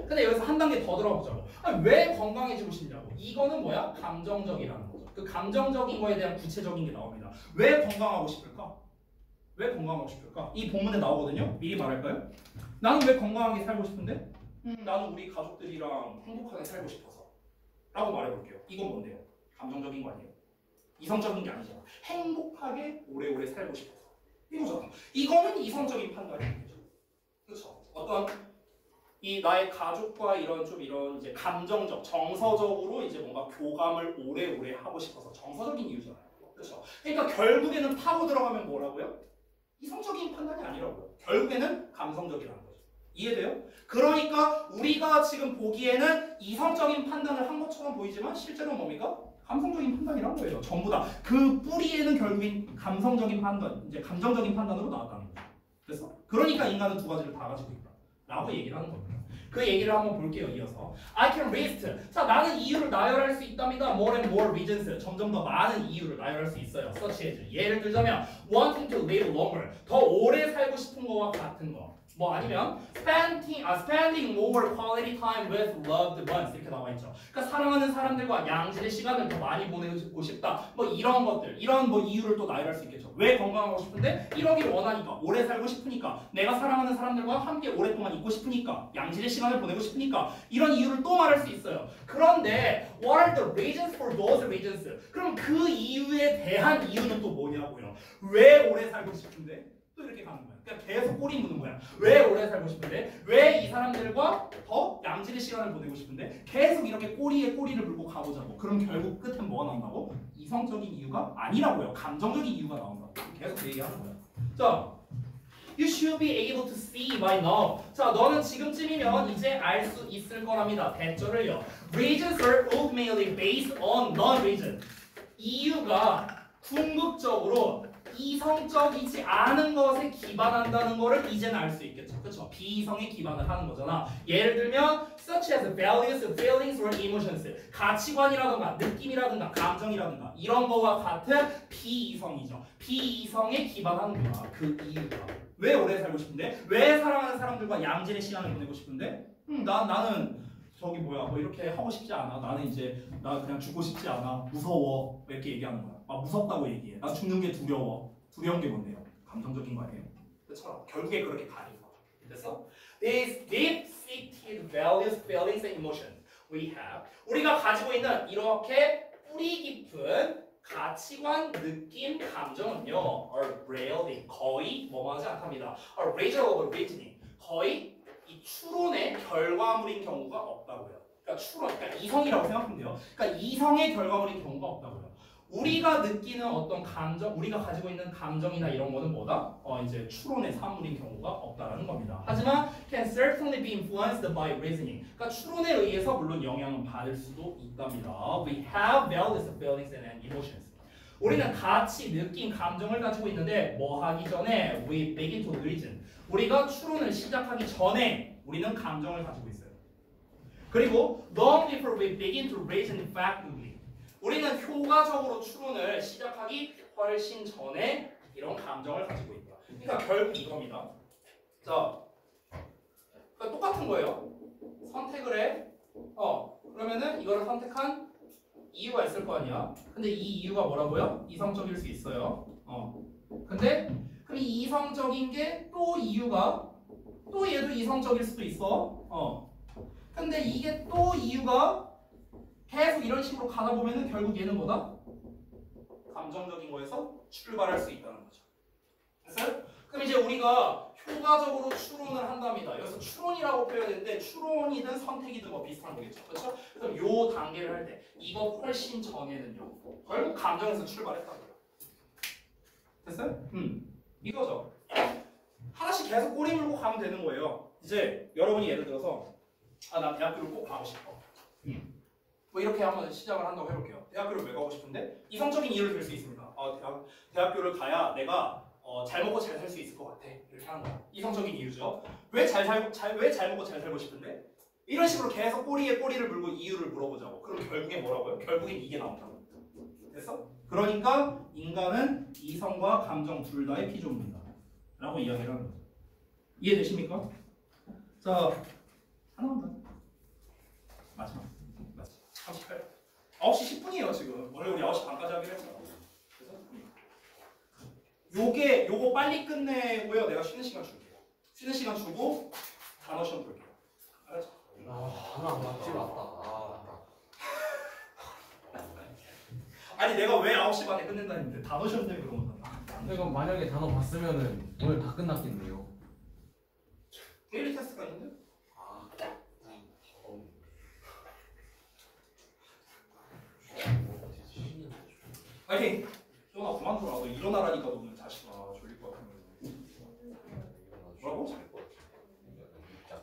근데 여기서 한 단계 더 들어보자고. 왜 건강해지고 싶냐고. 이거는 뭐야? 감정적이라는 거죠. 그 감정적인 거에 대한 구체적인 게 나옵니다. 왜 건강하고 싶을까? 왜 건강하고 싶을까? 이 본문에 나오거든요. 미리 말할까요? 나는 왜 건강하게 살고 싶은데? 나는 우리 가족들이랑 행복하게 살고 싶어서 라고 말해볼게요. 이건 뭔데요? 감정적인 거 아니에요? 이성적인 게 아니잖아. 행복하게 오래오래 살고 싶어서 이거잖아. 이거는 이성적인 판단이 아니죠. 그렇죠? 어떤 이 나의 가족과 이런 이제 감정적, 정서적으로 이제 뭔가 교감을 오래오래 하고 싶어서 정서적인 이유잖아요. 그렇죠? 그러니까 결국에는 파고 들어가면 뭐라고요? 이성적인 판단이 아니라고요. 결국에는 감성적이라는 거죠. 이해돼요? 그러니까 우리가 지금 보기에는 이성적인 판단을 한 것처럼 보이지만 실제로 뭡니까? 감성적인 판단이란 거예요. 전부 다. 그 뿌리에는 결국엔 감성적인 판단, 이제 감정적인 판단으로 나왔다는 거죠. 그래서 그러니까 인간은 두 가지를 다 가지고 있다. 라고 얘기를 하는 겁니다. 그 얘기를 한번 볼게요. 이어서 I can list. 자, 나는 이유를 나열할 수 있답니다. More and more reasons. 점점 더 많은 이유를 나열할 수 있어요. Such as 예를 들자면 wanting to live longer. 더 오래 살고 싶은 거와 같은 거. 뭐 아니면 spending more quality time with loved ones 이렇게 나와 있죠. 그러니까 사랑하는 사람들과 양질의 시간을 더 많이 보내고 싶다. 뭐 이런 것들, 이런 뭐 이유를 또 나열할 수 있겠죠. 왜 건강하고 싶은데? 이러길 원하니까, 오래 살고 싶으니까, 내가 사랑하는 사람들과 함께 오랫동안 있고 싶으니까, 양질의 시간을 보내고 싶으니까 이런 이유를 또 말할 수 있어요. 그런데 what are the reasons for those reasons? 그럼 그 이유에 대한 이유는 또 뭐냐고요? 왜 오래 살고 싶은데? 또 이렇게 가는 거야. 그러니까 계속 꼬리 무는 거야. 왜 오래 살고 싶은데? 왜 이 사람들과 더 양질의 시간을 보내고 싶은데? 계속 이렇게 꼬리에 꼬리를 물고 가보자고. 그럼 결국 끝엔 뭐가 나온다고? 이성적인 이유가 아니라고요. 감정적인 이유가 나온다고. 계속 얘기하는 거야. 자, You should be able to see by now. 자, 너는 지금쯤이면 이제 알 수 있을 거랍니다. 대절을요. Reasons are ultimately based on non-reason. 이유가 궁극적으로 이성적이지 않은 것에 기반한다는 거를 이제는 알 수 있겠죠. 그렇죠? 비이성에 기반을 하는 거잖아. 예를 들면 such as values, feelings or emotions. 가치관이라든가 느낌이라든가 감정이라든가 이런 거와 같은 비이성이죠. 비이성에 기반하는 거야. 그 이유가. 왜 오래 살고 싶은데? 왜 사랑하는 사람들과 양질의 시간을 보내고 싶은데? 나는 저기 뭐 이렇게 하고 싶지 않아. 나는 이제 나 그냥 죽고 싶지 않아. 무서워. 이렇게 얘기하는 거야. 무섭다고 얘기해. 나 죽는 게 두려워. 두려운 게 뭔데요? 감정적인 거 아니에요? 그렇죠? 결국에 그렇게 가는 거. 그래서 these deep-seated values, feelings, and emotions we have. 우리가 가지고 있는 이렇게 뿌리 깊은 가치관, 느낌, 감정은요, are rarely 거의 뭐하지 않답니다. are result of reasoning. 거의 이 추론의 결과물인 경우가 없다고요. 그러니까 이성이라고 생각하면 돼요. 그러니까 이성의 결과물인 경우가 없다고요. 우리가 느끼는 어떤 감정, 우리가 가지고 있는 감정이나 이런 거는 뭐다? 이제 추론의 산물인 경우가 없다라는 겁니다. 하지만 can certainly be influenced by reasoning. 그러니까 추론에 의해서 물론 영향을 받을 수도 있답니다. We have values, feelings, and emotions. 우리는 가치, 느낌, 감정을 가지고 있는데 뭐 하기 전에 we begin to reason. 우리가 추론을 시작하기 전에 우리는 감정을 가지고 있어요. 그리고 long before we begin to reason effectively. 우리는 효과적으로 추론을 시작하기 훨씬 전에 이런 감정을 가지고 있다. 그러니까 결국 이겁니다. 자, 그러니까 똑같은 거예요. 선택을 해. 그러면은 이거를 선택한 이유가 있을 거 아니야. 근데 이 이유가 뭐라고요? 이성적일 수 있어요. 근데 그럼 이 이성적인 게 또 이유가 또 얘도 이성적일 수도 있어. 근데 이게 또 이유가 계속 이런 식으로 가다 보면은 결국 얘는 뭐다? 감정적인 거에서 출발할 수 있다는 거죠. 됐어요? 그럼 이제 우리가 효과적으로 추론을 한답니다. 여기서 추론이라고 표현했는데 추론이든 선택이든 뭐 비슷한 거겠죠. 그렇죠? 그럼 요 단계를 할 때 이거 훨씬 전에는요. 결국 감정에서 출발했다고요. 됐어요? 이거죠. 하나씩 계속 꼬리 물고 가면 되는 거예요. 이제 여러분이 예를 들어서 나 대학교를 꼭 가고 싶어. 뭐 이렇게 한번 시작을 한다고 해볼게요. 대학교를 왜 가고 싶은데? 이성적인 이유를 들 수 있습니다. 대학교를 가야 내가 잘 먹고 잘 살 수 있을 것 같아. 이렇게 하는 거야. 이성적인 이유죠. 왜 잘 먹고 잘 살고 싶은데? 이런 식으로 계속 꼬리에 꼬리를 물고 이유를 물어보자고. 그럼 결국에 뭐라고요? 결국엔 이게 나온다고. 됐어? 그러니까 인간은 이성과 감정 둘 다의 피조물이다. 라고 이야기를 하는 거죠. 이해되십니까? 자, 하나만 더. 9시 10분이에요 지금. 원래 우리 9시 반까지 하기로 했잖아. 그래서 요거 빨리 끝내고요. 내가 쉬는 시간 줄게요. 쉬는 시간 주고 단어 시험 볼게요. 알았죠? 아니 내가 왜 9시 반에 끝낸다 했는데 단어 시험 때문에 그런 거잖아. 그럼 만약에 단어 봤으면은 오늘 다 끝났겠네요. 데일리 테스트가 있는데? 파이팅! 조나 그만둬라. 너 일어나라니까 너는 자식아. 졸릴 것 같으면. 뭐라고?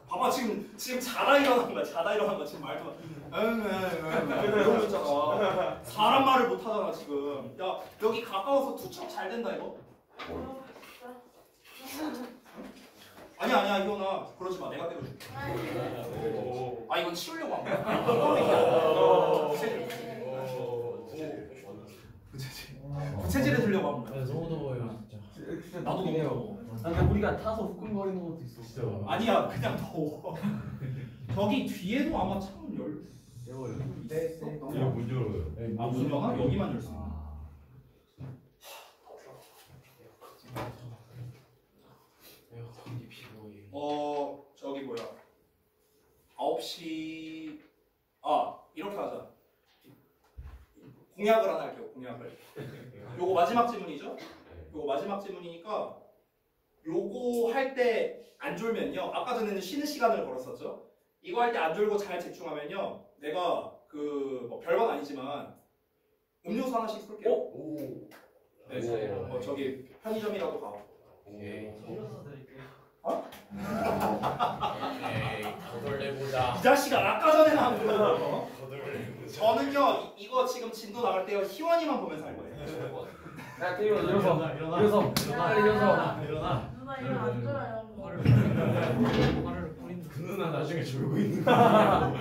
봐봐 지금 자다 일어난 거야. 지금 말도 이러고 있잖아. 사람 말을 못 하잖아 지금. 야 여기 가까워서 투척 잘 된다 이거. 아니야 이거나 그러지 마. 내가 때려줄게. 아 이건 치우려고 한 거야. 부채질해 주려고 한 거야. 너무 더워요 진짜. 나도 너무 더워. 근데 우리가 타서 후끈거리는 것도 있어. 진짜. 아니야 그냥 더워. 저기 뒤에도 아마 창문 열. 더워요. 네. 이거 문 열어요. 아 문 열나? 여기만 열 수 있나? 저기 뭐야? 9시 이렇게 하자. 공약을 하나 할게요. 공약을. 요거 마지막 질문이죠? 요거 마지막 질문이니까 요거 할 때 안 졸면요. 아까 전에는 쉬는 시간을 걸었었죠. 이거 할 때 안 졸고 잘 집중하면요. 내가 뭐 별건 아니지만 음료수 하나씩 쏠게요. 네, 저기 편의점이라도 가. 음료수 드릴게요. 거덜내보자. 이 자식아 아까 전에 나온 거. 저는요 이거 지금 진도 나갈 때요 희원이만 보면서 할 거예요. 야 태희가 일어서. 빨리 일어서. 누나 이거 안 좋아요. 그 누나 나중에 졸고 있는 거.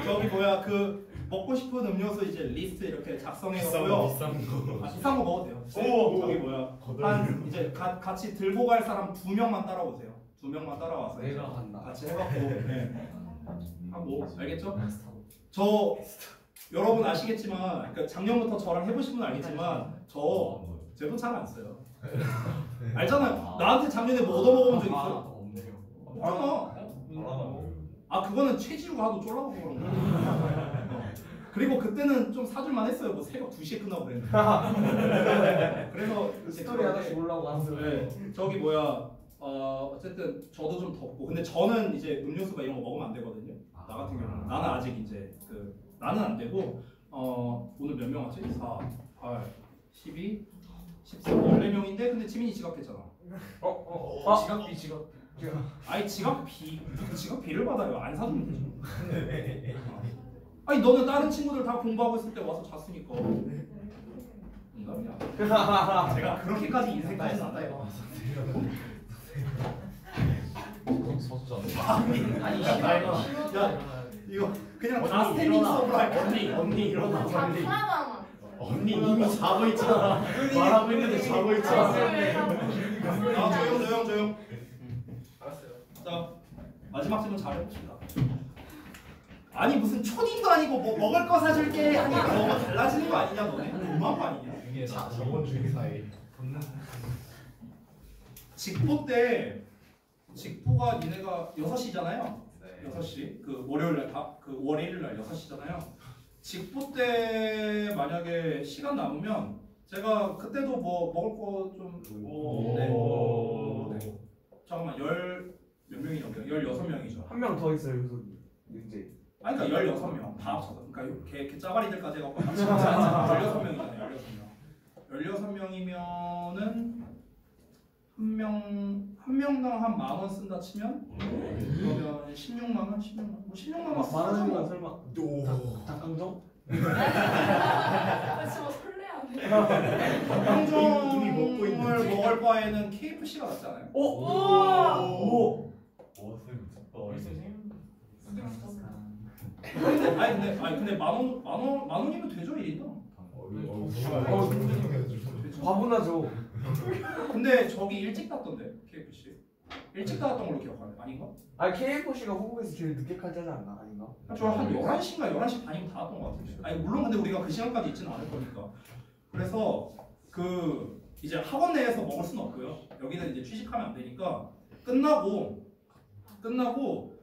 저기 뭐야 그 먹고 싶은 음료수 이제 리스트 이렇게 작성해놓고요. 비싼 거. 비싼 거 먹어도 돼요. 저기 뭐야 한 이제 같이 들고 갈 사람 2명만 따라오세요. 2명만 따라와서 내가 간다. 같이 해갖고 뭐 알겠죠? 저 여러분 아시겠지만 그러니까 작년부터 저랑 해보신 분은 알겠지만 제 돈 잘 안 써요. 알잖아요. 나한테 작년에 뭐 얻어먹어본 적 있어요? 없네요. 없잖아. 그거는 최지우가 하도 쫄라고 그런 거야. 그리고 그때는 좀 사줄만 했어요. 뭐 새벽 2시에 끝나고 그랬는데. 그래서 스토리 하나씩 올라오고 왔어요. 네, 저기 뭐야 어쨌든 저도 좀 덥고 근데 저는 이제 음료수가 이런 거 먹으면 안 되거든요. 나 같은 경우는 나는 아직 이제 나는 안 되고 오늘 몇 명 왔지? 4, 8, 12, 13, 14명인데 근데 지민이 지각했잖아. 지각. 아니 지각비를 받아요. 안 사주면 되죠. 아니 너는 다른 친구들 다 공부하고 있을 때 와서 잤으니까. 인간이야. 제가 그렇게까지 인생까지 낫다요. 아니 야 이거 그냥 다 스탠딩 수업으로 할 거야. 언니 일어나. 잠깐만. 언니 이미 자고 있잖아. 말하고 있는데 자고 있잖아. 조용. 알았어요. 자 마지막 질문 잘해봅시다. 아니 무슨 초딩도 아니고 뭐 먹을 거 사줄게 하니까 너무 달라지는 거 아니냐 너네? 너무한 거 아니냐? 이게 저번 주 사이. 직보 때 직보가 니네가 6시잖아요. 6시 그 월요일 날 월요일 날 6시잖아요. 직보 때 만약에 시간 남으면 제가 그때도 뭐 먹을 거 좀 네. 잠깐만 몇 명이냐고요? 16명이죠. 한 명 더 있어요. 그래서 이제. 아니 그러니까 16명 다 합쳐서 그러니까 걔 짜바리들까지 해갖고 합치면 16명이잖아요. 16명이면은 한 명당 한 10,000원 쓴다 치면 그러면 16만 원? 16만 원 만 원이면 설마 닭강정? 진짜 설레하네. 닭강정을 먹고 있는데. 먹을 바에는 KFC가 낫지 않아요? 오! 근데 만 원이면 되죠 1인당. 과분하죠. 근데 저기 일찍 닫던데 KFC. 일찍 닫았던 걸로 기억하는데 아닌가? 아 KFC가 한국에서 제일 늦게 칼자지 않나? 아닌가? 저한 11시인가 11시 반이면 닫았던 것 같은데. 아니 물론 근데 우리가 그 시간까지 있지는 않을 거니까. 그래서 그 이제 학원 내에서 먹을 수는 없고요. 여기는 이제 취식하면 안 되니까 끝나고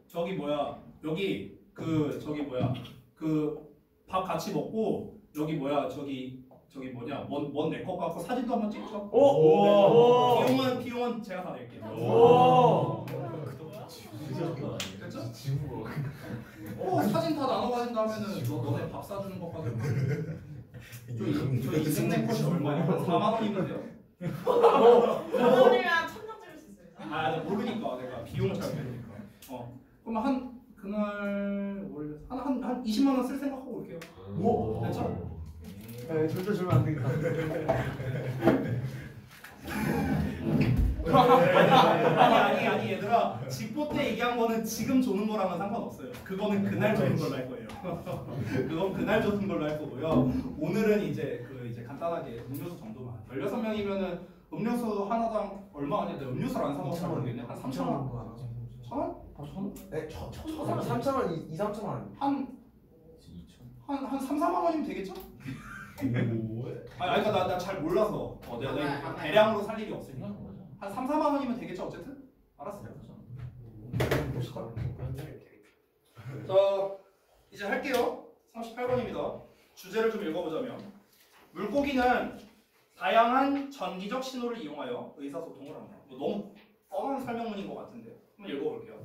저기 뭐야 여기 그 저기 뭐야 그 밥 같이 먹고 여기 뭐야 저기 뭐냐 뭔 내 것 같고 사진도 한번 찍죠. 오! 비용은 제가 다 낼게요. 오! 됐죠? 지우고. 사진 다 나눠 가진다 하면은 너네 밥 사주는 것까지 저 인생 내 컷이 얼마야? 한 4만 원이면돼요? 부모님이랑 천장 찍을 수 있어요. 아 모르니까 내가 비용을 잘 모르니까. 그러면 한 그날 원래 한 20만 원 쓸 생각하고 올게요. 오! 됐죠? 네, 절대 주면 안 되겠다. 아니 얘들아 직보 때 얘기한 거는 지금 조는 거랑은 상관없어요. 그거는 그날 조는 걸로 할 거예요. 그건 그날 조는 걸로 할 거고요. 오늘은 이제 이제 간단하게 음료수 정도만. 16명이면은 음료수 하나당 얼마 아니야? 내가 음료수를 안 사먹어서 잘 모르겠네. 한 3,000원? 1,000원? 1,000원? 네, 3,000원, 2, 3,000원. 한 3, 4만 원이면 되겠죠? 그러니까 나 잘 몰라서 내가 대량으로 살 일이 없으니까 한 3, 4만 원이면 되겠죠 어쨌든? 알았어요. 자 이제 할게요. 38번입니다. 주제를 좀 읽어보자면 물고기는 다양한 전기적 신호를 이용하여 의사소통을 합니다. 너무 뻔한 설명문인 것 같은데 한번 읽어볼게요.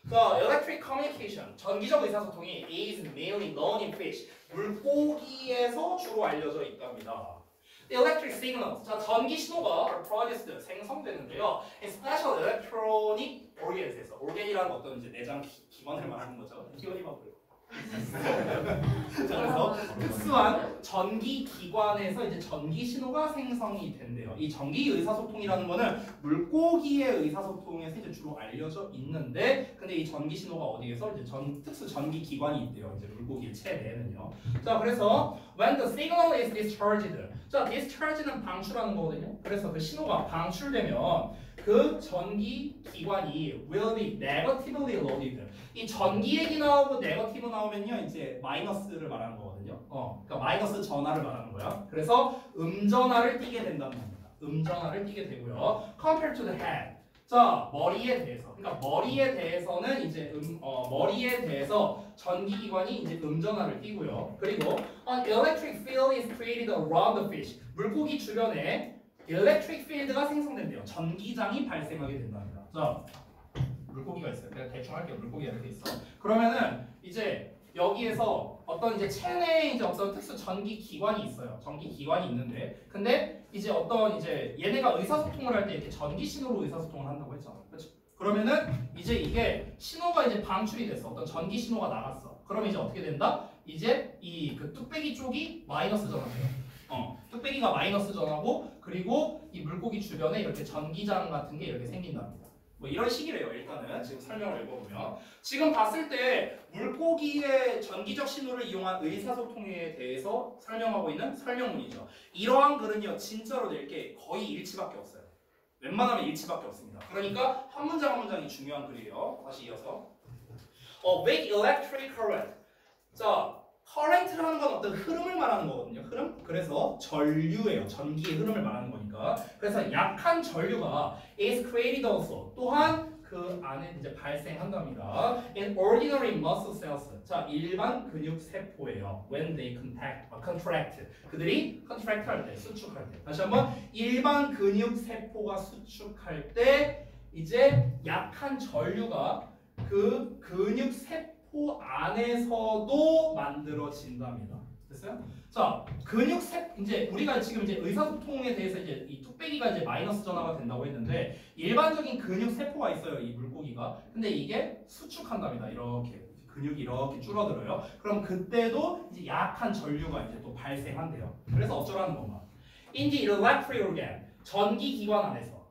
자, electric communication, 전기적 의사소통이 is mainly known in fish, 물고기에서 주로 알려져 있답니다. The electric signals, 자, 전기 신호가 are produced, 생성되는데요. in special electronic organs에서, organ이라는 어떤 이제 내장 기관을 말하는 거죠. 기관이만 보여. 자, 그래서 특수한 전기 기관에서 이제 전기 신호가 생성이 된대요. 이 전기 의사소통이라는 거는 물고기의 의사소통에서 이제 주로 알려져 있는데, 근데 이 전기 신호가 어디에서 이제 특수 전기 기관이 있대요. 이제 물고기의 체내에는요. 자, 그래서 when the signal is discharged, 자, discharge는 방출하는 거거든요. 그래서 그 신호가 방출되면 그 전기 기관이 will be negatively loaded. 이 전기 얘기 나오고 네거티브 나오면요 이제 마이너스를 말하는 거거든요. 그러니까 마이너스 전하를 말하는 거야. 그래서 음전하를 띠게 된다는 겁니다. 음전하를 띠게 되고요. Compared to the head. 자, 머리에 대해서. 그러니까 머리에 대해서는 이제 머리에 대해서 전기 기관이 이제 음전하를 띠고요. 그리고 an electric field is created around the fish. 물고기 주변에 electric field가 생성된대요. 전기장이 발생하게 된답니다. 자. 물고기가 있어요. 내가 대충 할게요. 물고기가 이렇게 있어. 그러면은 이제 여기에서 어떤 이제 체내에 이제 어떤 특수 전기 기관이 있어요. 전기 기관이 있는데, 근데 이제 어떤 이제 얘네가 의사소통을 할 때 이렇게 전기 신호로 의사소통을 한다고 했잖아. 그렇죠? 그러면은 이제 이게 신호가 이제 방출이 됐어. 어떤 전기 신호가 나갔어. 그러면 이제 어떻게 된다? 이제 이 그 뚝배기 쪽이 마이너스 전화돼요. 뚝배기가 마이너스 전하고 그리고 이 물고기 주변에 이렇게 전기장 같은 게 이렇게 생긴답니다. 뭐 이런 식이래요. 일단은 지금 설명을 읽어보면 지금 봤을 때 물고기의 전기적 신호를 이용한 의사소통에 대해서 설명하고 있는 설명문이죠. 이러한 글은요 진짜로 낼 게 거의 일치밖에 없어요. 웬만하면 일치밖에 없습니다. 그러니까 한 문장 한 문장이 중요한 글이에요. 다시 이어서 big electric current. 자, current라는 건 어떤 흐름을 말하는 거거든요. 흐름? 그래서 전류예요. 전기의 흐름을 말하는 거니까. 그래서 약한 전류가 is created also. 또한 그 안에 이제 발생한답니다. In ordinary muscle cells. 자, 일반 근육 세포예요. When they contract. 그들이 contract 할 때, 수축할 때. 다시 한번 일반 근육 세포가 수축할 때 이제 약한 전류가 그 근육 세포 안에서도 만들어진답니다. 됐어요? 자, 이제 우리가 지금 이제 의사소통에 대해서 이제 이 뚝배기가 이제 마이너스 전하가 된다고 했는데 일반적인 근육 세포가 있어요, 이 물고기가. 근데 이게 수축한답니다. 이렇게 근육이 이렇게 줄어들어요. 그럼 그때도 이제 약한 전류가 이제 또 발생한대요. 그래서 어쩌라는 건가? In the electric organ, 전기 기관 안에서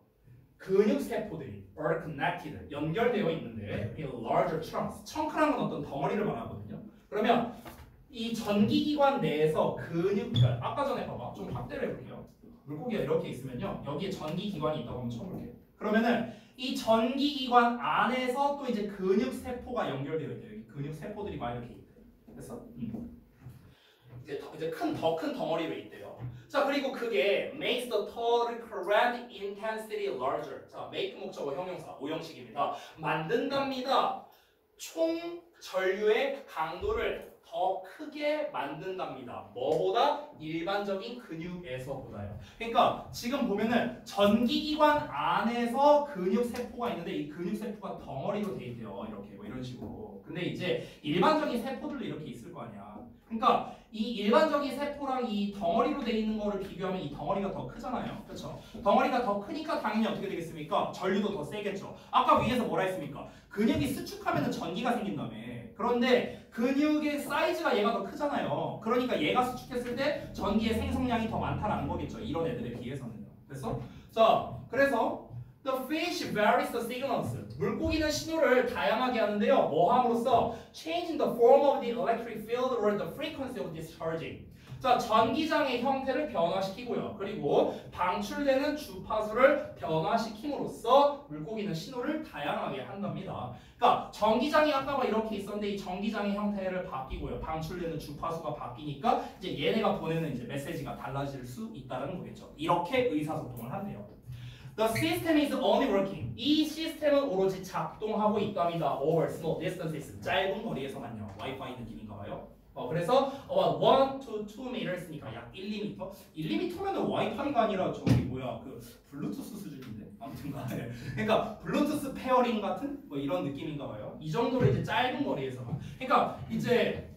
근육 세포들이 are connected, 연결되어 있는데 in larger chunks, chun크라는 건 어떤 덩어리를 말하거든요. 그러면 이 전기기관 내에서 근육들, 아까 전에 봐봐, 좀 확대를 해볼게요. 물고기가 이렇게 있으면요, 여기에 전기기관이 있다고 한번 쳐볼게요. 그러면은 이 전기기관 안에서 또 이제 근육세포가 연결되어 있대요. 여기 근육세포들이 막 이렇게 있대요. 그래서 이제 더 큰 덩어리로 있대요. 자, 그리고 그게 makes the total current intensity larger. 자, make 목적어 형용사 오형식입니다. 만든답니다. 총 전류의 강도를 더 크게 만든답니다. 뭐보다? 일반적인 근육에서보다요. 그러니까 지금 보면은 전기기관 안에서 근육세포가 있는데 이 근육세포가 덩어리로 돼 있대요. 이렇게 뭐 이런 식으로. 근데 이제 일반적인 세포들도 이렇게 있을 거 아니야. 그러니까 이 일반적인 세포랑 이 덩어리로 돼 있는 거를 비교하면 이 덩어리가 더 크잖아요. 그렇죠? 덩어리가 더 크니까 당연히 어떻게 되겠습니까? 전류도 더 세겠죠. 아까 위에서 뭐라 했습니까? 근육이 수축하면 전기가 생긴다며. 그런데 근육의 사이즈가 얘가 더 크잖아요. 그러니까 얘가 수축했을 때 전기의 생성량이 더 많다라는 거겠죠. 이런 애들에 비해서는요. 됐어? 자, 그래서 The fish varies the signals. 물고기는 신호를 다양하게 하는데요. 뭐 함으로써 changing the form of the electric field or the frequency of discharging. 자, 전기장의 형태를 변화시키고요. 그리고 방출되는 주파수를 변화시킴으로써 물고기는 신호를 다양하게 한답니다. 그러니까 전기장이 아까 막 이렇게 있었는데 이 전기장의 형태를 바뀌고요. 방출되는 주파수가 바뀌니까 이제 얘네가 보내는 이제 메시지가 달라질 수 있다는 거겠죠. 이렇게 의사소통을 한대요. The system is only working. 이 시스템은 오로지 작동하고 있답니다. Over small distances. 짧은 거리에서만요. 와이파이 느낌인가 봐요. 그래서 1 to 2 meters니까 약 1, 2m? 1, 2m면은 와이파이가 아니라 저기 뭐야 그 블루투스 수준인데 아무튼간에 그러니까 블루투스 페어링 같은 뭐 이런 느낌인가 봐요. 이 정도로 이제 짧은 거리에서만. 그러니까 이제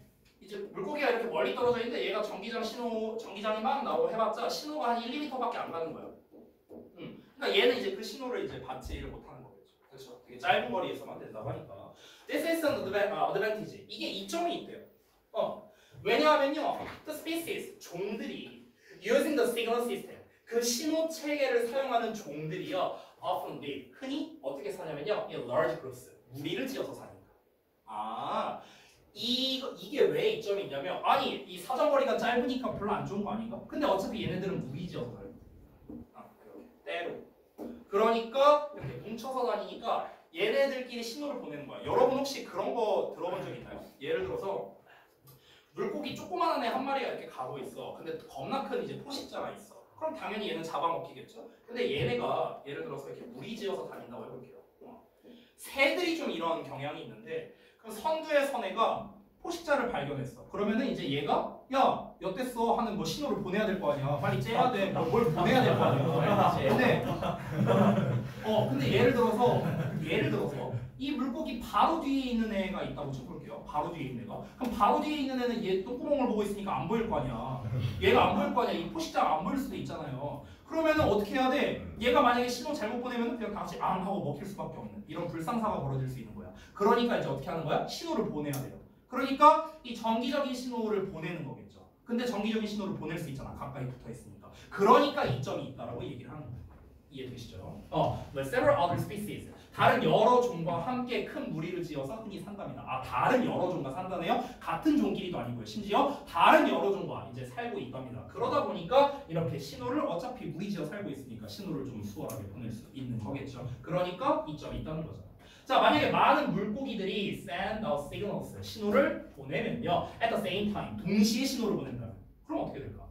물고기가 이렇게 멀리 떨어져 있는데 얘가 전기장이 막 나오고 해봤자 신호가 한 1, 2m밖에 안 가는 거예요. 그러니까 얘는 이제 그 신호를 이제 받지를 못하는 거겠죠. 그렇죠? 되게 짧은 거리에서만 된다고 하니까. This is an advantage. 이게 이점이 있대요. 왜냐하면요, the species 종들이 using the signal system 그 신호 체계를 사용하는 종들이요, often live 흔히 어떻게 사냐면요, in large groups 무리를 지어서 사니까. 이게 왜 이점이 있냐면 아니 이 사정거리가 짧으니까 별로 안 좋은 거 아닌가? 근데 어차피 얘네들은 무리 지어서 살아요. 때로. 그러니까 이렇게 뭉쳐서 다니니까 얘네들끼리 신호를 보내는 거야. 여러분 혹시 그런 거 들어본 적 있나요? 예를 들어서 물고기 조그만한 애 한 마리가 이렇게 가고 있어. 근데 겁나 큰 이제 포식자가 있어. 그럼 당연히 얘는 잡아먹히겠죠. 근데 얘네가 예를 들어서 이렇게 무리지어서 다닌다고 해볼게요. 새들이 좀 이런 경향이 있는데 그럼 선두의 선애가 포식자를 발견했어. 그러면은 이제 얘가 야 엿됐어 하는 뭐 신호를 보내야 될 거 아니야. 빨리 째야 돼. 뭘 보내야 될 거 아니야. 근데 예를 들어서 이 물고기 바로 뒤에 있는 애가 있다고 쳐볼게요. 바로 뒤에 있는 애가. 그럼 바로 뒤에 있는 애는 얘 똥구멍을 보고 있으니까 안 보일 거 아니야. 얘가 안 보일 거 아니야. 이 포식자가 안 보일 수도 있잖아요. 그러면은 어떻게 해야 돼? 얘가 만약에 신호 잘못 보내면 그냥 다 같이 앙 하고 먹힐 수밖에 없는 이런 불상사가 벌어질 수 있는 거야. 그러니까 이제 어떻게 하는 거야? 신호를 보내야 돼요. 그러니까 이 정기적인 신호를 보내는 거겠죠. 근데 정기적인 신호를 보낼 수 있잖아. 가까이 붙어 있으니까. 그러니까 이점이 있다라고 얘기를 하는 거예요. 이해되시죠? But several other species. 다른 여러 종과 함께 큰 무리를 지어서 흔히 산답니다. 다른 여러 종과 산다네요. 같은 종끼리도 아니고요. 심지어 다른 여러 종과 이제 살고 있답니다. 그러다 보니까 이렇게 신호를 어차피 무리지어 살고 있으니까 신호를 좀 수월하게 보낼 수 있는 거겠죠. 그러니까 이점이 있다는 거죠. 자, 만약에 많은 물고기들이 send out signals 신호를 보내면요, at the same time 동시에 신호를 보낸다면 그럼 어떻게 될까?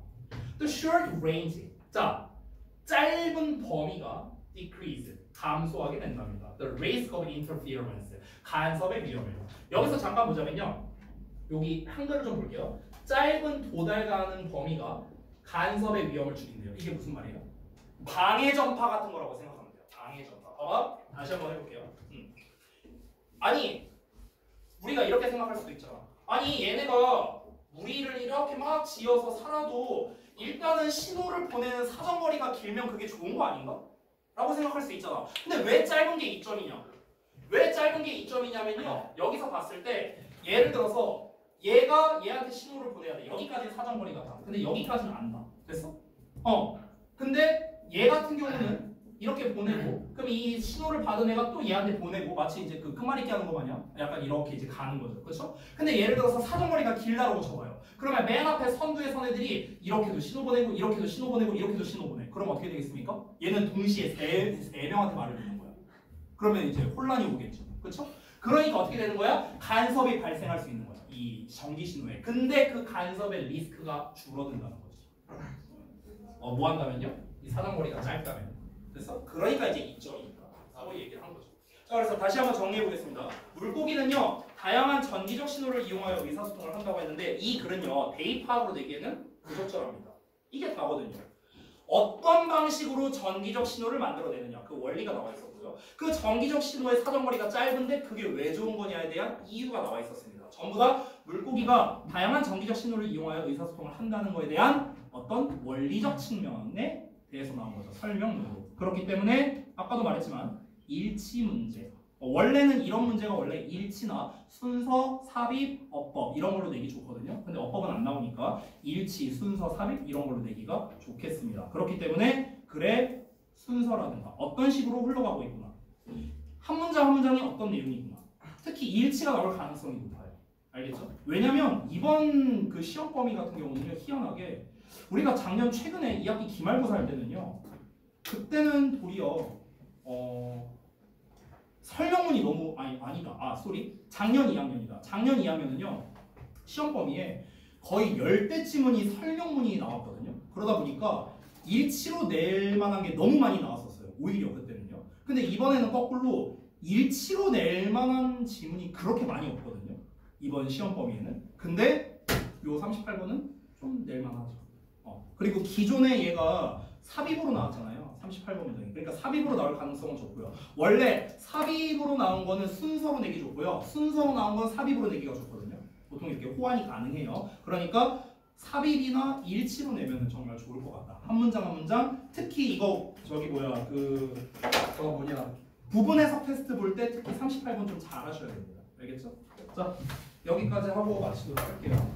The short range. 자, 짧은 범위가 decrease 감소하게 된답니다. The risk of interference 간섭의 위험을. 여기서 잠깐 보자면요, 여기 한글을 좀 볼게요. 짧은 도달가는 범위가 간섭의 위험을 줄인대요. 이게 무슨 말이에요? 방해 전파 같은 거라고 생각하면 돼요. 방해 전파. 봐봐. 다시 한번 해볼게요. 아니 우리가 이렇게 생각할 수도 있잖아. 아니 얘네가 무리를 이렇게 막 지어서 살아도 일단은 신호를 보내는 사정거리가 길면 그게 좋은 거 아닌가? 라고 생각할 수 있잖아. 근데 왜 짧은 게 이점이냐? 왜 짧은 게 이점이냐면요, 여기서 봤을 때 예를 들어서 얘가 얘한테 신호를 보내야 돼. 여기까지는 사정거리가 다. 근데 여기까지는 안 다. 됐어? 근데 얘 같은 경우는 이렇게 보내고 그럼 이 신호를 받은 애가 또 얘한테 보내고 마치 이제 그 끝말잇기 하는 거 마냥 약간 이렇게 이제 가는 거죠. 그렇죠? 근데 예를 들어서 사정거리가 길다라고 쳐봐요. 그러면 맨 앞에 선두에 선 애들이 이렇게도 신호 보내고 이렇게도 신호 보내고 이렇게도 신호 보내. 그럼 어떻게 되겠습니까? 얘는 동시에 세 명한테 말을 듣는 거야. 그러면 이제 혼란이 오겠죠. 그렇죠? 그러니까 어떻게 되는 거야? 간섭이 발생할 수 있는 거야. 이 전기 신호에. 근데 그 간섭의 리스크가 줄어든다는 거지. 뭐 한다면요? 이 사정거리가 짧다면. 그래서 그러니까 이제 이점이니까 라고 얘기를 한 거죠. 자, 그래서 다시 한번 정리해 보겠습니다. 물고기는요 다양한 전기적 신호를 이용하여 의사소통을 한다고 했는데 이 글은요 대입학으로 내기에는 부적절합니다. 이게 다거든요. 어떤 방식으로 전기적 신호를 만들어내느냐 그 원리가 나와 있었고요. 그 전기적 신호의 사정거리가 짧은데 그게 왜 좋은 거냐에 대한 이유가 나와 있었습니다. 전부 다 물고기가 다양한 전기적 신호를 이용하여 의사소통을 한다는 거에 대한 어떤 원리적 측면에 대해서 나온 거죠. 설명으로. 그렇기 때문에 아까도 말했지만 일치 문제. 원래는 이런 문제가 원래 일치나 순서, 삽입, 어법 이런 걸로 내기 좋거든요. 근데 어법은 안 나오니까 일치, 순서, 삽입 이런 걸로 내기가 좋겠습니다. 그렇기 때문에 글의 순서라든가 어떤 식으로 흘러가고 있구나. 한 문장 한 문장이 어떤 내용이구나. 특히 일치가 나올 가능성이 높아요. 알겠죠? 왜냐면 이번 그 시험 범위 같은 경우는요 희한하게 우리가 작년 최근에 2학기 기말고사 할 때는요 그때는 도리어 설명문이 너무 아니다. 작년 2학년이다. 작년 2학년은요 시험 범위에 거의 10대 지문이 설명문이 나왔거든요. 그러다 보니까 일치로 낼 만한 게 너무 많이 나왔었어요. 오히려 그때는요. 근데 이번에는 거꾸로 일치로 낼 만한 지문이 그렇게 많이 없거든요. 이번 시험 범위에는. 근데 요 38번은 좀 낼 만하죠. 그리고 기존에 얘가 삽입으로 나왔잖아요. 38번 문장이. 그러니까 삽입으로 나올 가능성은 좋고요. 원래 삽입으로 나온 거는 순서로 내기 좋고요. 순서로 나온 건 삽입으로 내기가 좋거든요. 보통 이렇게 호환이 가능해요. 그러니까 삽입이나 일치로 내면은 정말 좋을 것 같다. 한 문장 한 문장. 특히 이거 저거 뭐냐 부분 해석 테스트 볼 때 특히 38번 좀 잘 하셔야 됩니다. 알겠죠? 자, 여기까지 하고 마치도록 할게요.